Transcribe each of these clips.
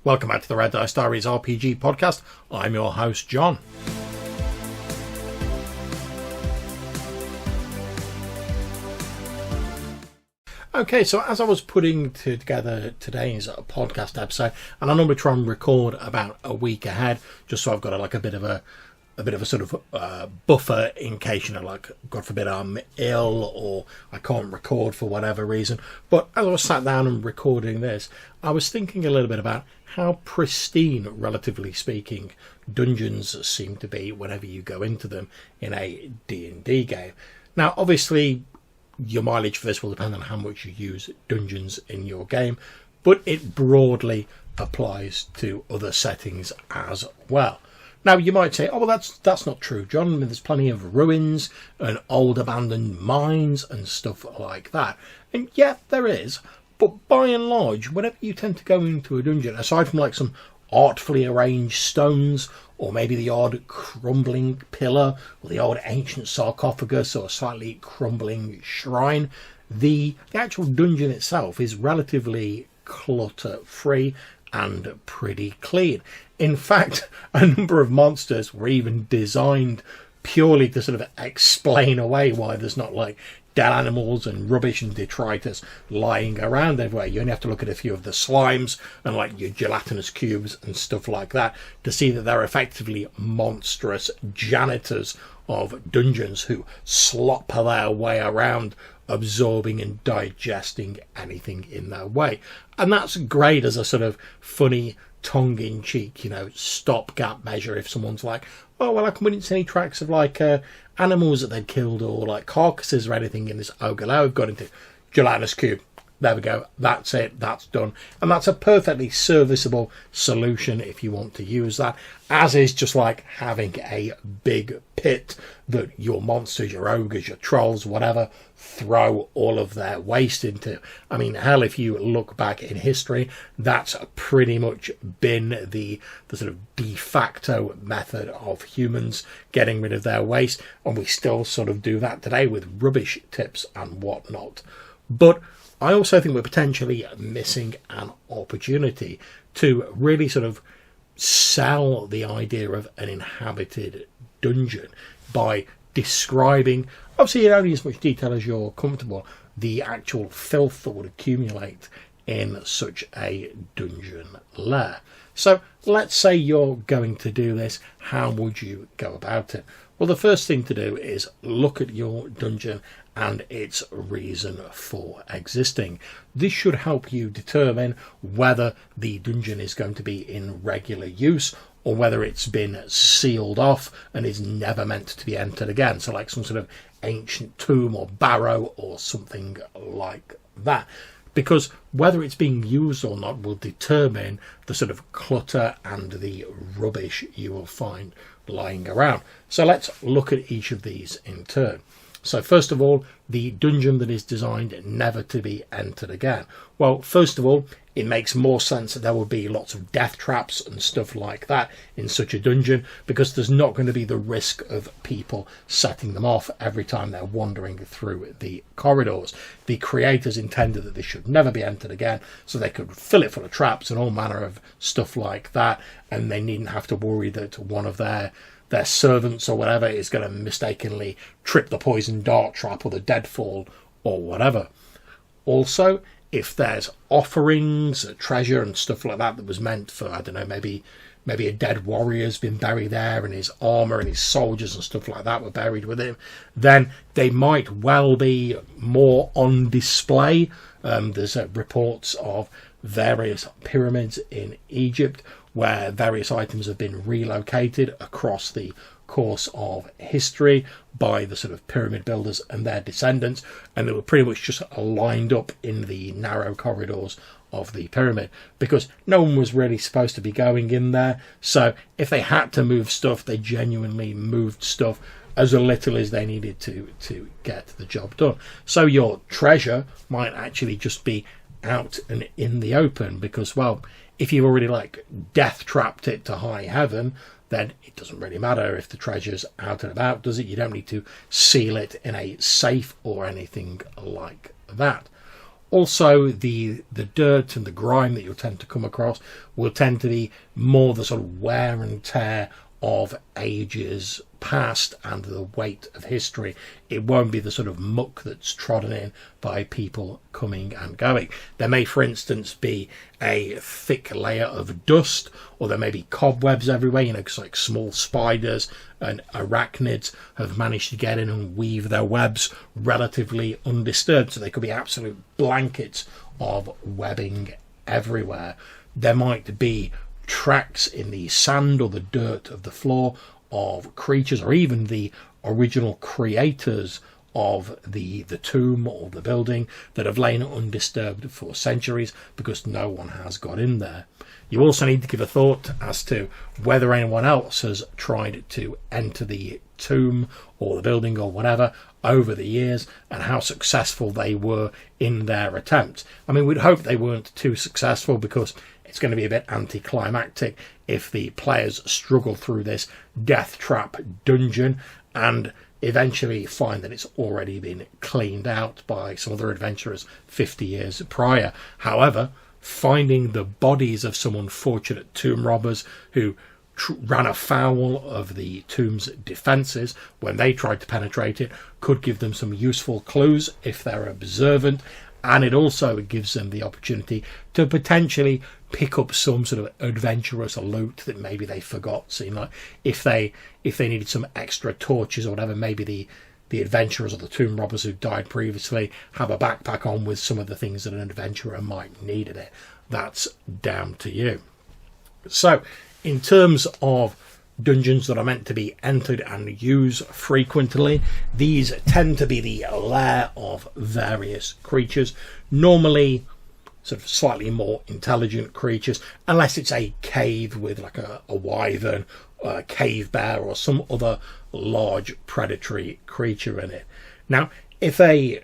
Welcome back to the Red Dice Diaries RPG podcast. I'm your host, John. Okay, so as I was putting together today's podcast episode, and I normally try and record about a week ahead, just so I've got a bit of a sort of buffer in case, God forbid, I'm ill or I can't record for whatever reason. But as I was sat down and recording this, I was thinking a little bit about how pristine, relatively speaking, dungeons seem to be whenever you go into them in a D&D game. Now, obviously, your mileage for this will depend on how much you use dungeons in your game, but it broadly applies to other settings as well. Now, you might say, oh, well, that's not true, John. I mean, there's plenty of ruins and old abandoned mines and stuff like that. And yeah, there is. But by and large, whenever you tend to go into a dungeon, aside from some artfully arranged stones, or maybe the odd crumbling pillar, or the old ancient sarcophagus, or slightly crumbling shrine, the actual dungeon itself is relatively clutter-free and pretty clean. In fact, a number of monsters were even designed purely to sort of explain away why there's not dead animals and rubbish and detritus lying around everywhere. You only have to look at a few of the slimes and your gelatinous cubes and stuff like that to see that they're effectively monstrous janitors of dungeons who slop their way around, absorbing and digesting anything in their way. And that's great as a sort of funny, tongue-in-cheek, stopgap measure if someone's like, oh, well, I couldn't see any tracks of animals that they'd killed or carcasses or anything in this ogre. Now we've got into gelatinous cube. There we go. That's it. That's done. And that's a perfectly serviceable solution if you want to use that, as is just having a big pit that your monsters, your ogres, your trolls, whatever, throw all of their waste into. I mean, hell, if you look back in history, that's pretty much been the sort of de facto method of humans getting rid of their waste, and we still sort of do that today with rubbish tips and whatnot. But I also think we're potentially missing an opportunity to really sort of sell the idea of an inhabited dungeon by describing, obviously in only as much detail as you're comfortable, the actual filth that would accumulate in such a dungeon lair. So let's say you're going to do this. How would you go about it? Well, the first thing to do is look at your dungeon and its reason for existing. This should help you determine whether the dungeon is going to be in regular use or whether it's been sealed off and is never meant to be entered again. So some sort of ancient tomb or barrow or something like that. Because whether it's being used or not will determine the sort of clutter and the rubbish you will find lying around. So let's look at each of these in turn. So first of all, the dungeon that is designed never to be entered again. Well, first of all, it makes more sense that there will be lots of death traps and stuff like that in such a dungeon, because there's not going to be the risk of people setting them off every time they're wandering through the corridors. The creators intended that this should never be entered again, so they could fill it full of traps and all manner of stuff like that, and they needn't have to worry that one of their servants or whatever is going to mistakenly trip the poison dart trap or the deadfall or whatever. Also, if there's offerings, treasure and stuff like that was meant for, I don't know, maybe a dead warrior's been buried there and his armour and his soldiers and stuff like that were buried with him, then they might well be more on display. There's reports of various pyramids in Egypt where various items have been relocated across the course of history by the sort of pyramid builders and their descendants, and they were pretty much just lined up in the narrow corridors of the pyramid because no one was really supposed to be going in there. So if they had to move stuff, they genuinely moved stuff as little as they needed to get the job done. So your treasure might actually just be out and in the open because, well, if you've already death trapped it to high heaven, then it doesn't really matter if the treasure's out and about, does it? You don't need to seal it in a safe or anything like that. Also, the dirt and the grime that you'll tend to come across will tend to be more the sort of wear and tear of ages past and the weight of history. It won't be the sort of muck that's trodden in by people coming and going. There may, for instance, be a thick layer of dust, or there may be cobwebs everywhere, you know, because like small spiders and arachnids have managed to get in and weave their webs relatively undisturbed, so they could be absolute blankets of webbing everywhere. There might be tracks in the sand or the dirt of the floor of creatures, or even the original creators of the tomb or the building, that have lain undisturbed for centuries because no one has got in there. You also need to give a thought as to whether anyone else has tried to enter the tomb or the building or whatever over the years, and how successful they were in their attempts. I mean, we'd hope they weren't too successful, because it's going to be a bit anticlimactic if the players struggle through this death trap dungeon and eventually find that it's already been cleaned out by some other adventurers 50 years prior. However, finding the bodies of some unfortunate tomb robbers who ran afoul of the tomb's defences when they tried to penetrate it could give them some useful clues if they're observant, and it also gives them the opportunity to potentially pick up some sort of adventurous loot that maybe they forgot. So, you know, if they needed some extra torches or whatever, maybe the adventurers or the tomb robbers who died previously have a backpack on with some of the things that an adventurer might need in it. That's down to you. So, in terms of dungeons that are meant to be entered and used frequently, these tend to be the lair of various creatures, normally sort of slightly more intelligent creatures, unless it's a cave with like a wyvern, a cave bear, or some other large predatory creature in it. Now, if a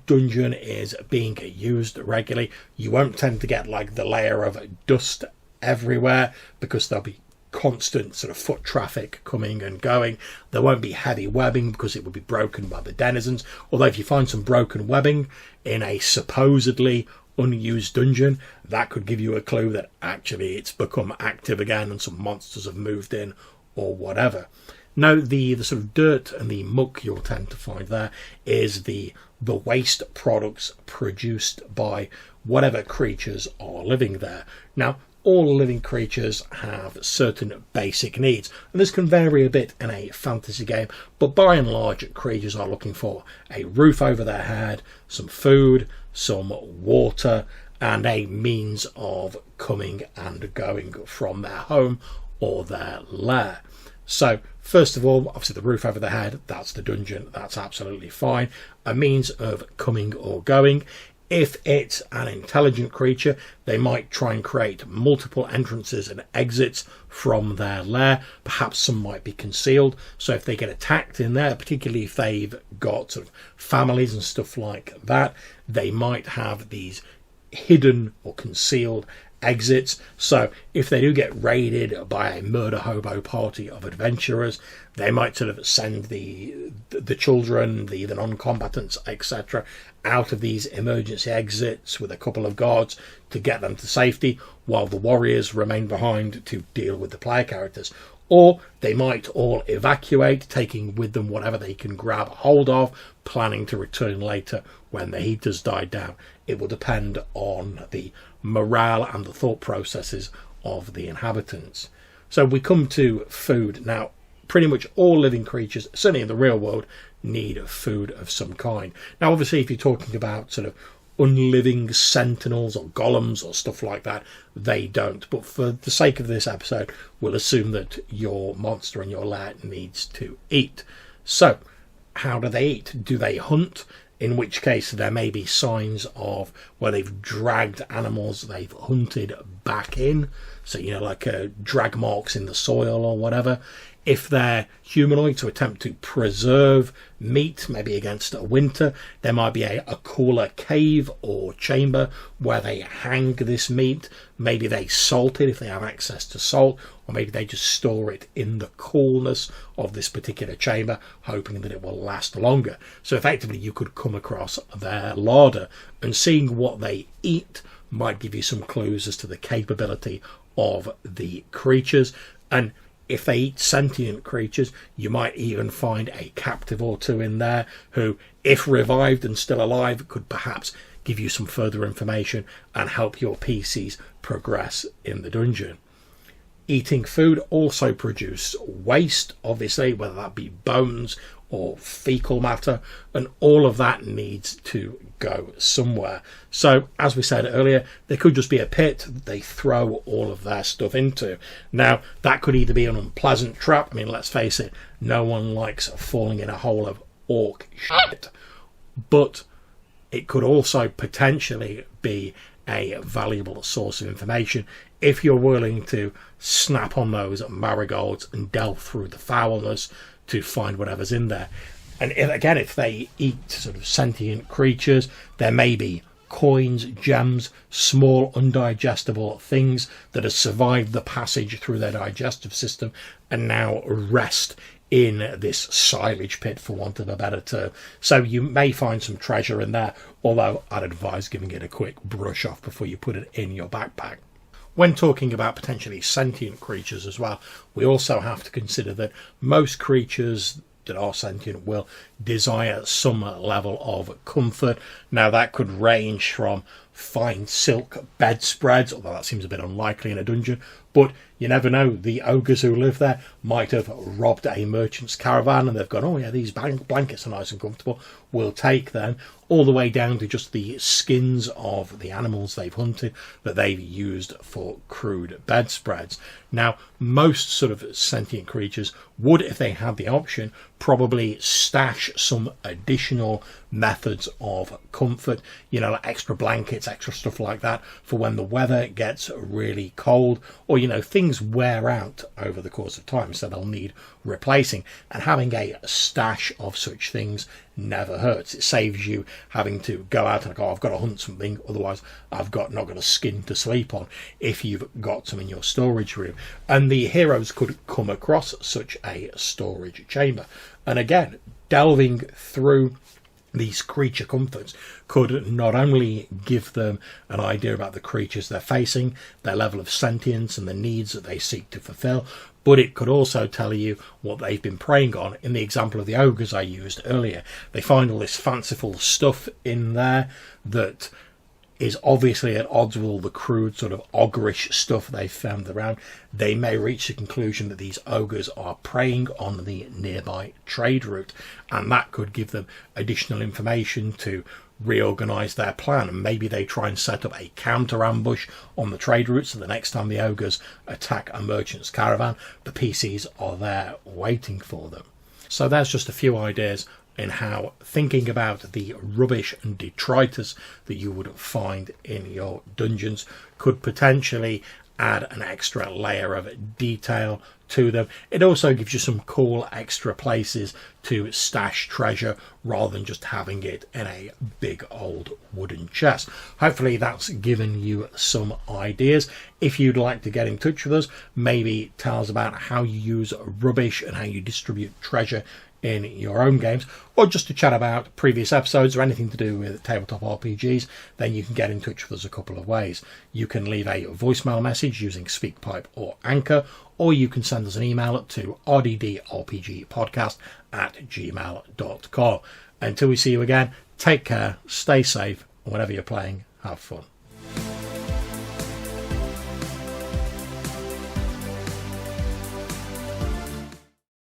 dungeon is being used regularly, you won't tend to get like the layer of dust everywhere, because there'll be constant sort of foot traffic coming and going. There won't be heavy webbing because it will be broken by the denizens, although if you find some broken webbing in a supposedly unused dungeon, that could give you a clue that actually it's become active again and some monsters have moved in or whatever. Now, the sort of dirt and the muck you'll tend to find there is the waste products produced by whatever creatures are living there. Now, all living creatures have certain basic needs, and this can vary a bit in a fantasy game, but by and large creatures are looking for a roof over their head, some food, some water, and a means of coming and going from their home or their lair. So first of all, obviously the roof over the head, that's the dungeon, that's absolutely fine. A means of coming or going. If it's an intelligent creature, they might try and create multiple entrances and exits from their lair. Perhaps some might be concealed, so if they get attacked in there, particularly if they've got sort of families and stuff like that, they might have these hidden or concealed exits. So if they do get raided by a murder hobo party of adventurers, they might sort of send the children, the non-combatants, etc., out of these emergency exits with a couple of guards to get them to safety, while the warriors remain behind to deal with the player characters. Or they might all evacuate, taking with them whatever they can grab hold of, planning to return later when the heat has died down. It will depend on the morale and the thought processes of the inhabitants. So we come to food. Now, pretty much all living creatures, certainly in the real world, need food of some kind. Now, obviously, if you're talking about sort of unliving sentinels or golems or stuff like that, they don't. But for the sake of this episode, we'll assume that your monster in your lair needs to eat. So, how do they eat? Do they hunt? In which case there may be signs of where they've dragged animals they've hunted back in. So, you know, like drag marks in the soil or whatever. If they're humanoid, to attempt to preserve meat, maybe against a winter, there might be a cooler cave or chamber where they hang this meat. Maybe they salt it if they have access to salt, or maybe they just store it in the coolness of this particular chamber, hoping that it will last longer. So effectively you could come across their larder, and seeing what they eat might give you some clues as to the capability of the creatures. And if they eat sentient creatures, you might even find a captive or two in there who, if revived and still alive, could perhaps give you some further information and help your PCs progress in the dungeon. Eating food also produces waste, obviously, whether that be bones or fecal matter, and all of that needs to go somewhere. So, as we said earlier, there could just be a pit that they throw all of their stuff into. Now, that could either be an unpleasant trap. I mean, let's face it, no one likes falling in a hole of orc shit. But it could also potentially be a valuable source of information if you're willing to snap on those marigolds and delve through the foulness to find whatever's in there. And if they eat sort of sentient creatures, there may be coins, gems, small undigestible things that have survived the passage through their digestive system and now rest in this silage pit, for want of a better term. So you may find some treasure in there, although I'd advise giving it a quick brush off before you put it in your backpack. When talking about potentially sentient creatures as well, we also have to consider that most creatures that are sentient will desire some level of comfort. Now, that could range from fine silk bedspreads, although that seems a bit unlikely in a dungeon, but you never know, the ogres who live there might have robbed a merchant's caravan and they've gone, oh yeah, these blankets are nice and comfortable, we'll take them, all the way down to just the skins of the animals they've hunted that they've used for crude bedspreads. Now, most sort of sentient creatures would, if they had the option, probably stash some additional methods of comfort, you know, like extra blankets, extra stuff like that for when the weather gets really cold, or, you know, things wear out over the course of time, so they'll need replacing. And having a stash of such things never hurts. It saves you having to go out and go, I've got to hunt something, otherwise I've not got a skin to sleep on, if you've got some in your storage room. And the heroes could come across such a storage chamber. And again, delving through these creature comforts could not only give them an idea about the creatures they're facing, their level of sentience and the needs that they seek to fulfill, but it could also tell you what they've been preying on. In the example of the ogres I used earlier, they find all this fanciful stuff in there that is obviously at odds with all the crude sort of ogreish stuff they've found around. They may reach the conclusion that these ogres are preying on the nearby trade route, and that could give them additional information to reorganise their plan. And maybe they try and set up a counter ambush on the trade route, so the next time the ogres attack a merchant's caravan, the PCs are there waiting for them. So there's just a few ideas in how thinking about the rubbish and detritus that you would find in your dungeons could potentially add an extra layer of detail to them. It also gives you some cool extra places to stash treasure rather than just having it in a big old wooden chest. Hopefully that's given you some ideas. If you'd like to get in touch with us, maybe tell us about how you use rubbish and how you distribute treasure in your own games, or just to chat about previous episodes or anything to do with tabletop RPGs, then you can get in touch with us a couple of ways. You can leave a voicemail message using SpeakPipe or Anchor, or you can send us an email to rddrpgpodcast@gmail.com. Until we see you again, take care, stay safe, and whenever you're playing, have fun.